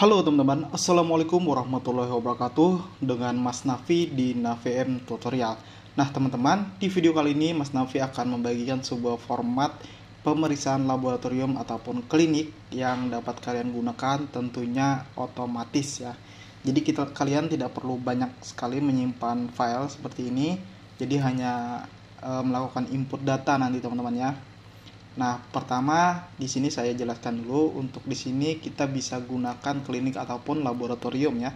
Halo teman-teman, Assalamualaikum warahmatullahi wabarakatuh. Dengan Mas Nafi di NaviM Tutorial. Nah teman-teman, di video kali ini Mas Nafi akan membagikan sebuah format pemeriksaan laboratorium ataupun klinik yang dapat kalian gunakan tentunya otomatis ya. Jadi kalian tidak perlu banyak sekali menyimpan file seperti ini. Jadi hanya melakukan input data nanti teman-teman ya. Nah, pertama di sini saya jelaskan dulu, untuk di sini kita bisa gunakan klinik ataupun laboratorium ya.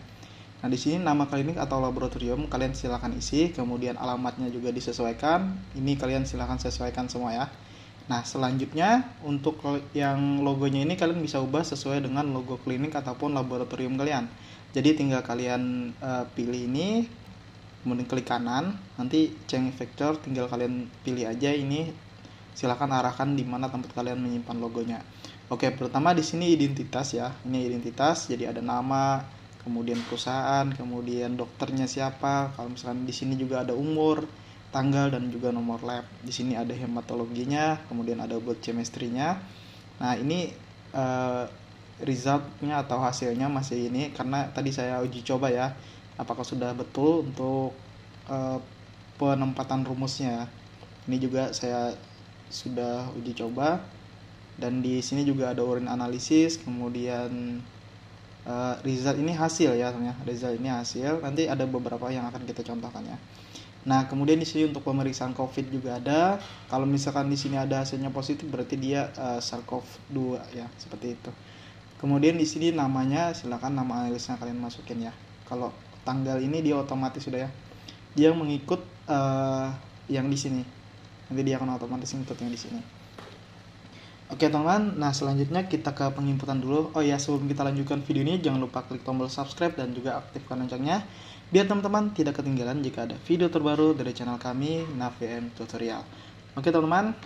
Nah, di sini nama klinik atau laboratorium kalian silakan isi, kemudian alamatnya juga disesuaikan. Ini kalian silakan sesuaikan semua ya. Nah, selanjutnya untuk yang logonya ini kalian bisa ubah sesuai dengan logo klinik ataupun laboratorium kalian. Jadi tinggal kalian pilih ini, kemudian klik kanan, nanti change vector tinggal kalian pilih aja ini. Silahkan arahkan di mana tempat kalian menyimpan logonya. Oke, pertama di sini identitas ya. Ini identitas, jadi ada nama, kemudian perusahaan, kemudian dokternya siapa. Kalau misalkan di sini juga ada umur, tanggal dan juga nomor lab. Di sini ada hematologinya, kemudian ada blood chemistry-nya. Nah, ini resultnya atau hasilnya masih ini karena tadi saya uji coba ya. Apakah sudah betul untuk penempatan rumusnya. Ini juga saya sudah uji coba, dan di sini juga ada urine analisis, kemudian result ini hasil ya, result ini hasil. Nanti ada beberapa yang akan kita contohkan ya. Nah, kemudian di sini untuk pemeriksaan COVID juga ada. Kalau misalkan di sini ada hasilnya positif, berarti dia SARS-CoV-2 ya, seperti itu. Kemudian di sini namanya, silakan nama analisnya kalian masukin ya. Kalau tanggal ini dia otomatis sudah ya. Dia mengikut yang di sini. Nanti dia akan otomatis input yang di sini. Oke teman-teman, nah selanjutnya kita ke penginputan dulu. Oh ya, sebelum kita lanjutkan video ini jangan lupa klik tombol subscribe dan juga aktifkan loncengnya biar teman-teman tidak ketinggalan jika ada video terbaru dari channel kami NaviM Tutorial. Oke teman-teman,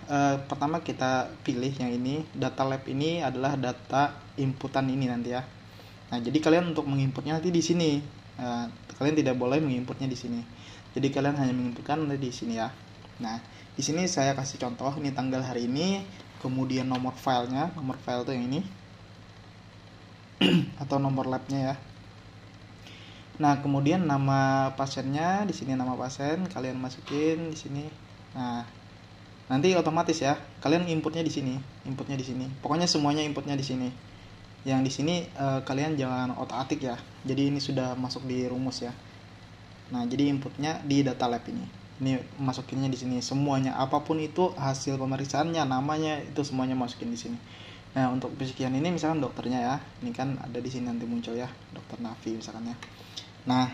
pertama kita pilih yang ini. Data lab ini adalah data inputan ini nanti ya. Nah, jadi kalian untuk menginputnya nanti di sini. Kalian tidak boleh menginputnya di sini. Jadi kalian hanya menginputkan nanti di sini ya. Nah, di sini saya kasih contoh, ini tanggal hari ini, kemudian nomor filenya, nomor file itu yang ini, atau nomor labnya ya. Nah, kemudian nama pasiennya, di sini nama pasien, kalian masukin di sini. Nah, nanti otomatis ya, kalian inputnya di sini, inputnya di sini. Pokoknya semuanya inputnya di sini. Yang di sini kalian jangan otak-atik ya. Jadi ini sudah masuk di rumus ya. Nah, jadi inputnya di data lab ini. Ini masukinnya di sini semuanya, apapun itu hasil pemeriksaannya, namanya itu semuanya masukin di sini. Nah, untuk psikian ini misalkan dokternya ya, ini kan ada di sini nanti muncul ya, dokter Nafi misalkan ya. Nah,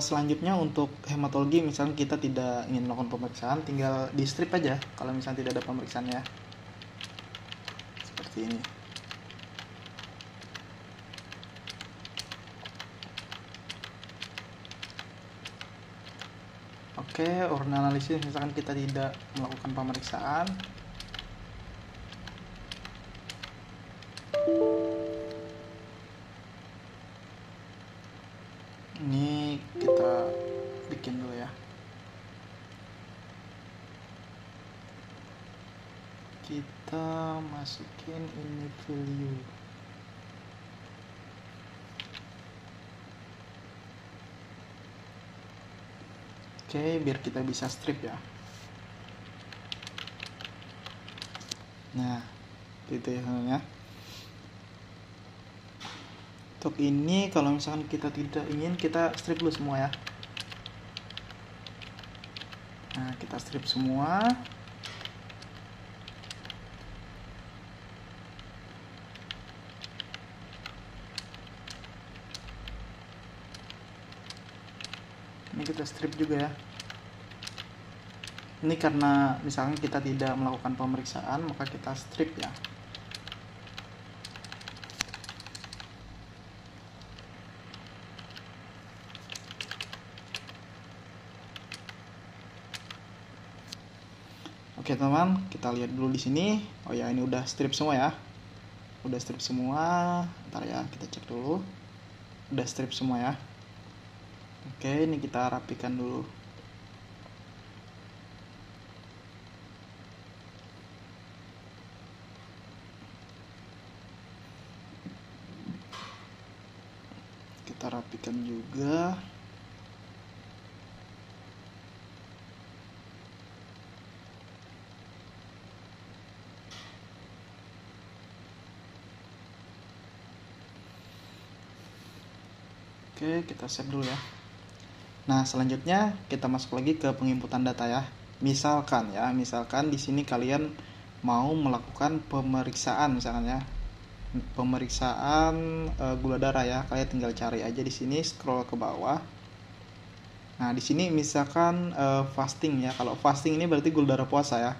selanjutnya untuk hematologi, misalkan kita tidak ingin melakukan pemeriksaan, tinggal di strip aja kalau misalnya tidak ada pemeriksaannya, seperti ini. Oke, urine analisis misalkan kita tidak melakukan pemeriksaan. Ini kita bikin dulu ya. Kita masukin ini value. Oke, biar kita bisa strip ya. Nah, gitu ya sebenarnya. Untuk ini kalau misalkan kita tidak ingin, kita strip dulu semua ya. Nah, kita strip semua. Ini kita strip juga ya. Ini karena misalnya kita tidak melakukan pemeriksaan, maka kita strip ya. Oke teman, kita lihat dulu di sini. Oh ya, ini udah strip semua ya. Udah strip semua. Ntar ya, kita cek dulu. Udah strip semua ya. Oke, ini kita rapikan dulu. kita rapikan juga. Oke, kita save dulu ya. Nah, selanjutnya kita masuk lagi ke penginputan data ya. Misalkan di sini kalian mau melakukan pemeriksaan misalkan ya. Pemeriksaan gula darah ya. Kalian tinggal cari aja di sini, scroll ke bawah. Nah, di sini misalkan fasting ya. Kalau fasting ini berarti gula darah puasa ya.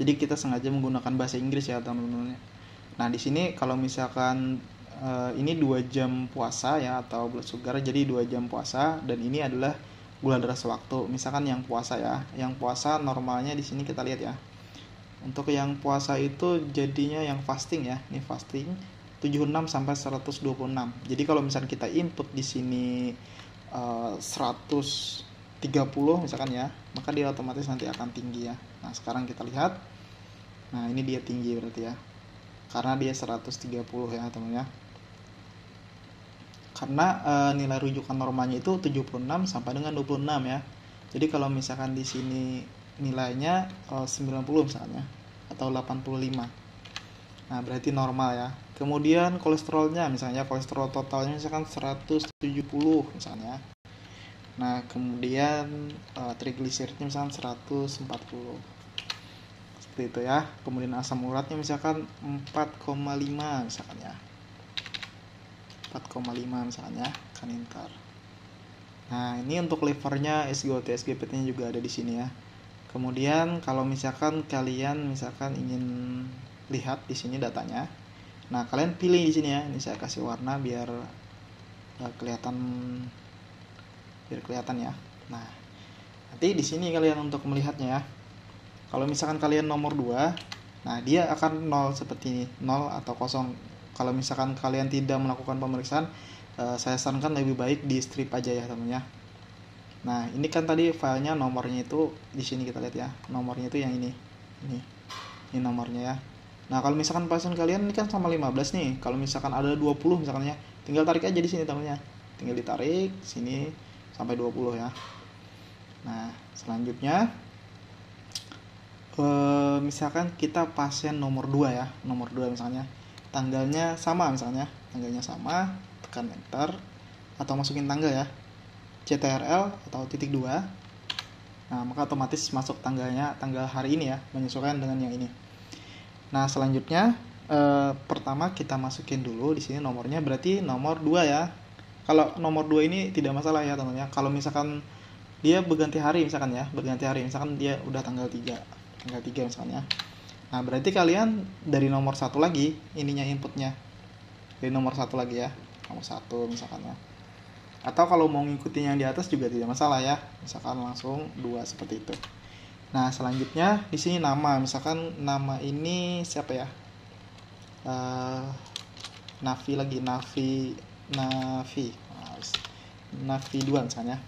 Jadi kita sengaja menggunakan bahasa Inggris ya, teman-teman. Nah, di sini kalau misalkan ini 2 jam puasa ya, atau blood sugar, jadi 2 jam puasa, dan ini adalah gula darah sewaktu. Misalkan yang puasa ya, yang puasa normalnya di sini kita lihat ya. Untuk yang puasa itu jadinya yang fasting ya, ini fasting 76 sampai 126. Jadi kalau misalkan kita input di sini 130 misalkan ya, maka dia otomatis nanti akan tinggi ya. Nah, sekarang kita lihat. Nah, ini dia tinggi berarti ya. Karena dia 130 ya, teman ya. Karena nilai rujukan normalnya itu 76 sampai dengan 26 ya. Jadi kalau misalkan di sini nilainya 90 misalnya atau 85. Nah, berarti normal ya. Kemudian kolesterolnya misalnya, kolesterol totalnya misalkan 170 misalnya. Nah, kemudian trigliseridnya misalkan 140. Seperti itu ya. Kemudian asam uratnya misalkan 4,5 misalkan ya. 4,5 misalnya kanintar. Nah, ini untuk livernya, SGOT, SGPT-nya juga ada di sini ya. Kemudian kalau misalkan kalian ingin lihat di sini datanya. Nah, kalian pilih di sini ya. Ini saya kasih warna biar kelihatan ya. Nah, nanti di sini kalian untuk melihatnya ya. Kalau misalkan kalian nomor 2, nah dia akan 0 seperti ini, 0 atau 0. Kalau misalkan kalian tidak melakukan pemeriksaan, saya sarankan lebih baik di strip aja ya, teman ya. Nah, ini kan tadi filenya nomornya itu di sini kita lihat ya. Nomornya itu yang ini. Ini nomornya ya. Nah, kalau misalkan pasien kalian ini kan sama 15 nih. Kalau misalkan ada 20 misalkan ya, tinggal tarik aja di sini, teman ya. Tinggal ditarik sini sampai 20 ya. Nah, selanjutnya misalkan kita pasien nomor 2 ya. Nomor 2 misalnya. Tanggalnya sama, tekan enter atau masukin tanggal ya, CTRL atau titik 2. Nah, maka otomatis masuk tanggal hari ini ya, menyesuaikan dengan yang ini. Nah, selanjutnya pertama kita masukin dulu di sini nomornya, berarti nomor 2 ya. Kalau nomor 2 ini tidak masalah ya, teman-teman. Kalau misalkan dia berganti hari misalkan dia udah tanggal 3 misalnya. Nah, berarti kalian dari nomor 1 lagi ininya inputnya. Dari nomor 1 lagi ya. Nomor 1 misalkan ya. Atau kalau mau ngikutin yang di atas juga tidak masalah ya. Misalkan langsung 2 seperti itu. Nah, selanjutnya di sini nama. Misalkan nama ini siapa ya? Navi 2 misalnya.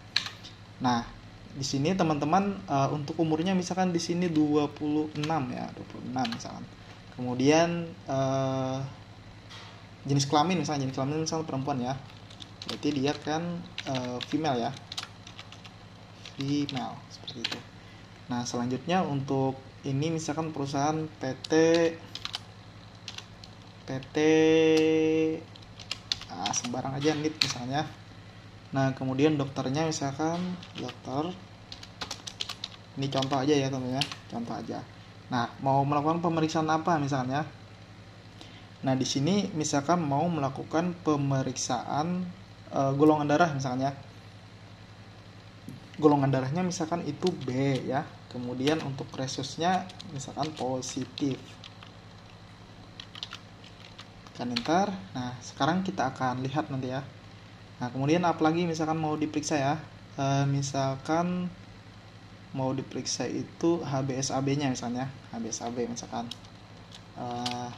Nah, di sini teman-teman untuk umurnya misalkan di sini 26 ya, 26 misalkan. Kemudian jenis kelamin misalnya perempuan ya. Berarti dia kan female ya. Female seperti itu. Nah, selanjutnya untuk ini misalkan perusahaan PT sembarang aja NIT misalnya. Nah, kemudian dokternya misalkan dokter. Ini contoh aja ya, teman-teman ya. Contoh aja. Nah, mau melakukan pemeriksaan apa misalnya? Nah, di sini misalkan mau melakukan pemeriksaan golongan darah misalnya. Golongan darahnya misalkan itu B ya. Kemudian untuk resiusnya misalkan positif. Tekan enter. Nah, sekarang kita akan lihat nanti ya. Nah, kemudian apalagi misalkan mau diperiksa ya. Misalkan mau diperiksa itu HbSAb-nya misalnya. HbSAb misalkan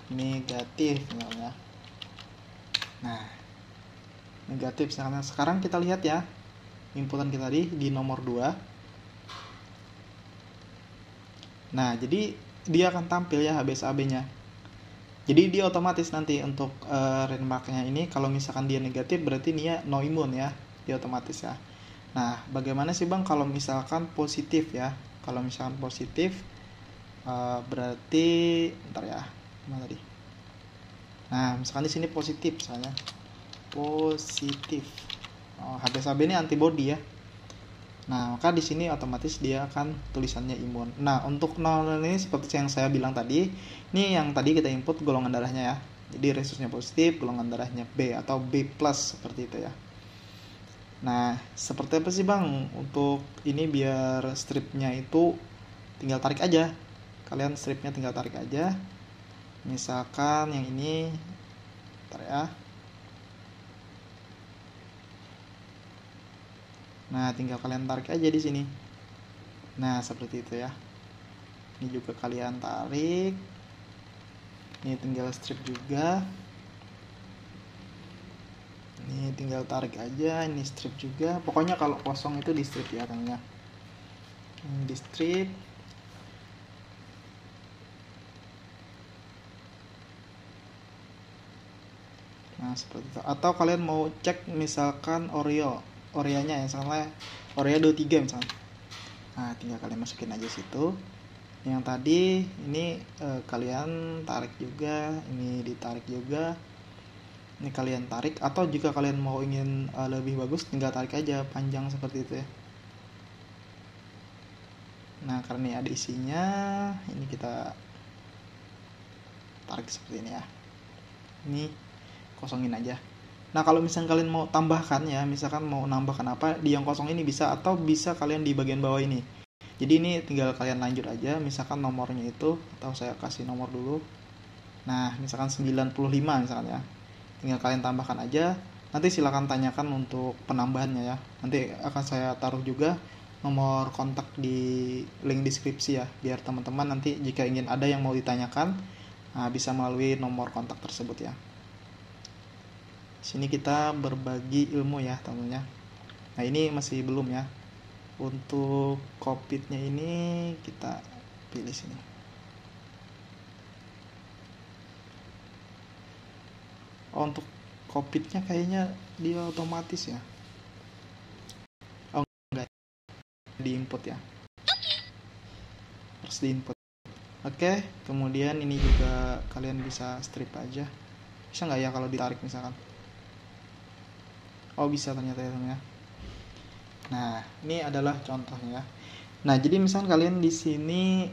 negatif misalnya. Nah, negatif misalnya. Sekarang kita lihat ya. Inputan kita tadi di nomor 2. Nah, jadi dia akan tampil ya HbSAb-nya. Jadi dia otomatis nanti untuk remarknya ini kalau misalkan dia negatif berarti dia no imun ya, dia otomatis ya. Nah, bagaimana sih Bang kalau misalkan positif ya? Kalau misalkan positif berarti ntar ya, mana tadi? Nah, misalkan di sini positif misalnya. Positif. HBsAg ini antibody ya. Nah, maka di sini otomatis dia akan tulisannya imun. Nah, untuk nol ini seperti yang saya bilang tadi, ini yang tadi kita input golongan darahnya ya. Jadi resusnya positif, golongan darahnya B atau B+ seperti itu ya. Nah, seperti apa sih Bang untuk ini biar stripnya itu tinggal tarik aja. Kalian stripnya tinggal tarik aja. Misalkan yang ini, bentar ya. Nah, tinggal kalian tarik aja di sini. Nah, seperti itu ya. Ini juga kalian tarik. Ini tinggal strip juga. Ini tinggal tarik aja, ini strip juga. Pokoknya kalau kosong itu di strip ya, tengahnya. Ini di strip. Nah, seperti itu. Atau kalian mau cek misalkan Oreanya ya, misalnya Orea 23 misalnya. Nah, tinggal kalian masukin aja situ. Yang tadi ini kalian tarik juga, ini ditarik juga. Ini kalian tarik, atau jika kalian mau ingin lebih bagus tinggal tarik aja panjang seperti itu ya. Nah, karena ini ada isinya, ini kita tarik seperti ini ya. Ini kosongin aja. Nah, kalau misalnya kalian mau tambahkan ya, misalkan mau nambahkan apa di yang kosong ini bisa, atau bisa kalian di bagian bawah ini. Jadi ini tinggal kalian lanjut aja, misalkan nomornya itu, atau saya kasih nomor dulu. Nah, misalkan 95 misalnya. Tinggal kalian tambahkan aja. Nanti silakan tanyakan untuk penambahannya ya. Nanti akan saya taruh juga nomor kontak di link deskripsi ya, biar teman-teman nanti jika ingin ada yang mau ditanyakan, bisa melalui nomor kontak tersebut ya. Sini kita berbagi ilmu ya tentunya. Nah, ini masih belum ya. Untuk COVID-nya ini kita pilih sini. Untuk COVID-nya kayaknya dia otomatis ya. Oh enggak, di input ya. Harus di input. Oke, kemudian ini juga kalian bisa strip aja. Bisa nggak ya kalau ditarik misalkan? Oh bisa ternyata ya. Nah, ini adalah contohnya. Nah, jadi misalkan kalian di sini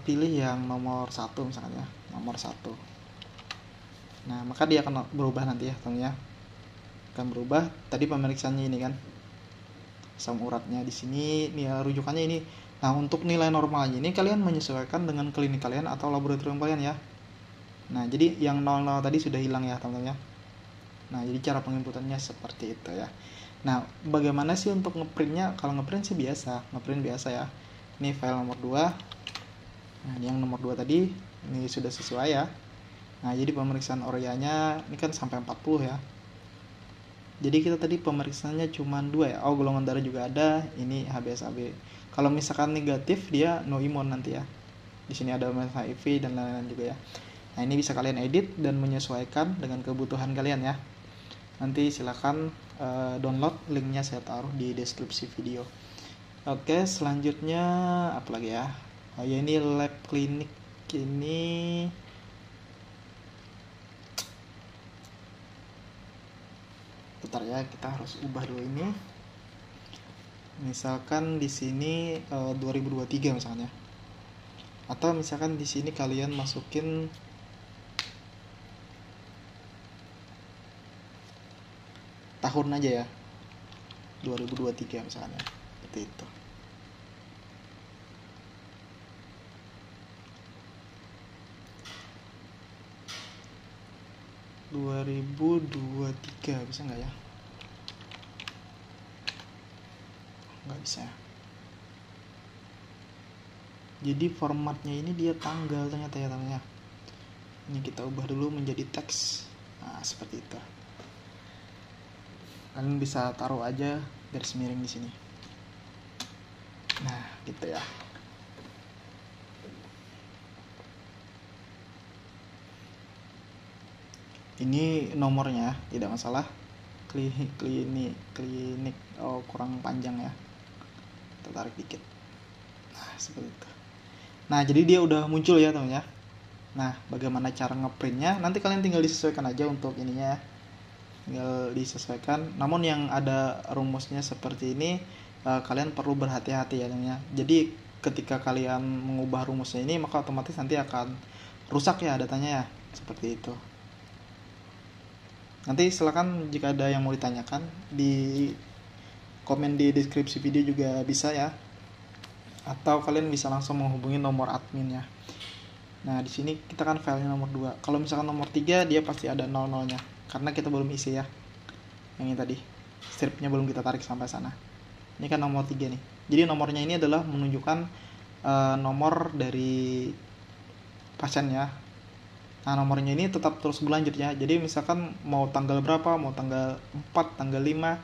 pilih yang nomor 1 misalnya, nomor 1. Nah, maka dia akan berubah nanti ya, teman-teman. Akan berubah. Tadi pemeriksaannya ini kan. Asam uratnya di sini, nih rujukannya ini. Nah, untuk nilai normalnya ini kalian menyesuaikan dengan klinik kalian atau laboratorium kalian ya. Nah, jadi yang 00 tadi sudah hilang ya, teman-teman ya. Nah, jadi cara penginputannya seperti itu ya. Nah, bagaimana sih untuk ngeprintnya? Kalau ngeprint sih biasa, ngeprint biasa ya. Ini file nomor 2. Nah, yang nomor 2 tadi ini sudah sesuai ya. Nah, jadi pemeriksaan Oreanya ini kan sampai 40 ya. Jadi kita tadi pemeriksaannya cuma 2 ya. Oh, golongan darah juga ada, ini HBsAg. Kalau misalkan negatif dia no imun nanti ya. Di sini ada HIV dan lain-lain juga ya. Nah, ini bisa kalian edit dan menyesuaikan dengan kebutuhan kalian ya. Nanti silakan download, linknya saya taruh di deskripsi video. Oke, selanjutnya apa lagi ya? Oh ya, ini lab klinik ini. Bentar ya, kita harus ubah dulu ini. Misalkan di sini 2023 misalnya. Atau misalkan di sini kalian masukin tahun aja ya, 2023 misalnya, seperti itu. (2023) bisa nggak ya? Nggak bisa. Jadi formatnya ini dia tanggal ternyata ya teman-teman. Ini kita ubah dulu menjadi teks. Nah, seperti itu. Kalian bisa taruh aja garis miring di sini. Nah, gitu ya. Ini nomornya, tidak masalah. Klinik. Oh, kurang panjang ya. Kita tarik dikit. Nah, seperti itu. Nah, jadi dia udah muncul ya, teman ya. Nah, bagaimana cara ngeprintnya? Nanti kalian tinggal disesuaikan aja untuk ininya. Tinggal disesuaikan. Namun yang ada rumusnya seperti ini, kalian perlu berhati-hati ya, teman ya. Jadi ketika kalian mengubah rumusnya ini, maka otomatis nanti akan rusak ya datanya ya. Seperti itu. Nanti silakan jika ada yang mau ditanyakan di komen di deskripsi video juga bisa ya. Atau kalian bisa langsung menghubungi nomor admin ya. Nah, di sini kita kan filenya nomor 2. Kalau misalkan nomor 3 dia pasti ada 00-nya karena kita belum isi ya. Yang ini tadi. Stripnya belum kita tarik sampai sana. Ini kan nomor 3 nih. Jadi nomornya ini adalah menunjukkan nomor dari pasien ya. Nah, nomornya ini tetap terus berlanjut ya. Jadi misalkan mau tanggal berapa, mau tanggal 4, tanggal 5,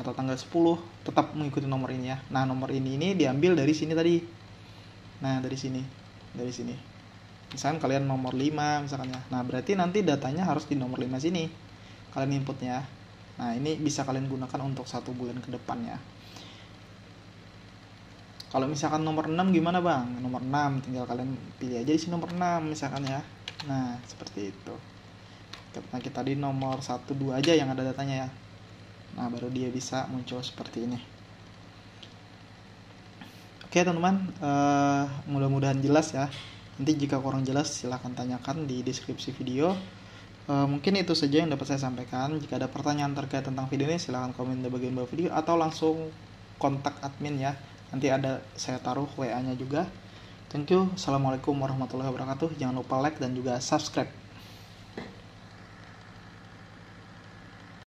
atau tanggal 10, tetap mengikuti nomor ini ya. Nah, nomor ini diambil dari sini tadi. Nah, dari sini. Misalkan kalian nomor 5 misalkan ya. Nah, berarti nanti datanya harus di nomor 5 sini. Kalian inputnya. Nah, ini bisa kalian gunakan untuk 1 bulan ke depan ya. Kalau misalkan nomor 6 gimana bang? Nomor 6 tinggal kalian pilih aja di sini nomor 6 misalkan ya. Nah, seperti itu. Karena kita di nomor 1, 2 aja yang ada datanya ya. Nah, baru dia bisa muncul seperti ini. Oke teman-teman, mudah-mudahan jelas ya. Nanti jika kurang jelas silahkan tanyakan di deskripsi video. Mungkin itu saja yang dapat saya sampaikan. Jika ada pertanyaan terkait tentang video ini silahkan komen di bagian bawah video atau langsung kontak admin ya. Nanti ada saya taruh WA-nya juga. Thank you. Assalamualaikum warahmatullahi wabarakatuh. Jangan lupa like dan juga subscribe.